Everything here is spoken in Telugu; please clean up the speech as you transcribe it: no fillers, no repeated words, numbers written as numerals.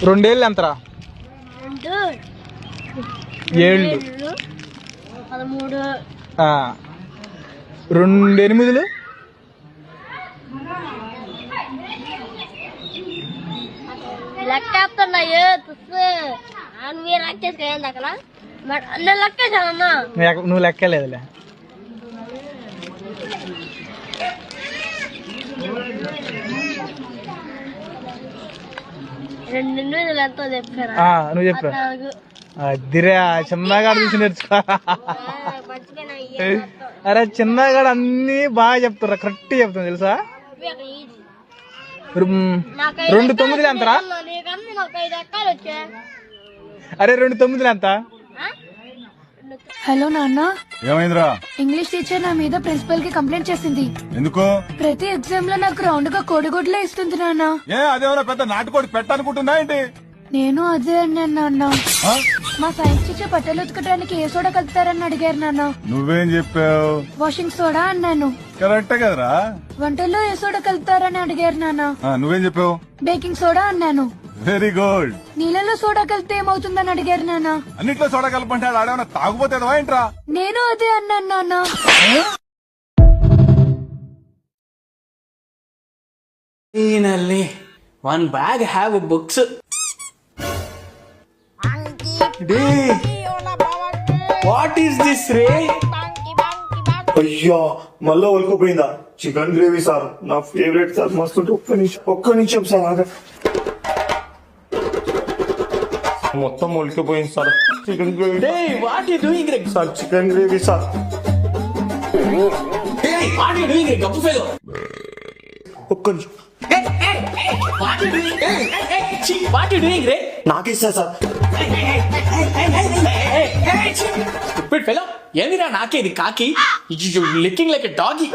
రెండేళ్ళు ఎంతరా? 7 13 2 8 లెక్క చెప్తున్నాయో మీరు లెక్క చేసుకోండి అక్కడ నేను లెక్కేసానన్నా. నువ్వు లెక్కలేదులే. ఎంతో చెప్పారా? నువ్వు చెప్పా. అదిరే చిన్నగాడు చూసి నేర్చుకో. అరే చిన్నగాడు అన్ని బాగా చెప్తారా, కరెక్ట్ చెప్తాను తెలుసా. 2 9 ఎంతరా? అరే 2 9 ఎంత? హలో నాన్న. ఏమైందిరా? ఇంగ్లీష్ టీచర్ నా మీద ప్రిన్సిపల్ కి కంప్లైంట్ చేసింది. ఎందుకు? ప్రతి ఎగ్జామ్ లో నాకు రౌండ్ గా కోడిగుడ్లే ఇస్తుంది నాన్న. అదేమన్నా పెద్ద నాటుకోడి పెట్టనుకుంటుందా ఏంటి? నేను అదే అన్నాను నాన్న. మా సైన్స్ టీచర్ బట్టలు ఉతకడానికి ఏ సోడా కలుపుతారని అడిగారు నాన్న. నువ్వేం చెప్పావు? వాషింగ్ సోడా అన్నాను. కరెక్టే కదరా. వంటల్లో ఏ సోడా కలుపుతారని అడిగారు నాన్న. నువ్వేం చెప్పావు? బేకింగ్ సోడా అన్నాను. Very good. నీళ్ళలో సోడా కలిపితే ఏమవుతుందని అడిగారు నాన్న. అన్నిట్లో సోడా కలపంటే ఆడేమన్నా తాగుపోతేదవా ఏంట్రా? నేను అదే అన్నాను నాన్న. Finally, one bag have books. What is this, Ray? అయ్యా మళ్ళా ఒలుకుపోయిందా? చికెన్ గ్రేవీ సార్, నా ఫేవరెట్ సార్. మస్తు ఒక్క నిమిషం సార్ ఆగ. మొత్తం ఒలికిపోయింది sir. Chicken gravy. Hey, what are you doing, Ray? Sir chicken gravy sir. Hey, what are you doing, Ray? Gappu fellow. ఒక్క నిమిషం. What are you doing? Hey, what are you doing, Ray? నాకిస్తా సార్. Stupid fellow. ఏమిరా నాకేది కాకి? Licking like a doggy.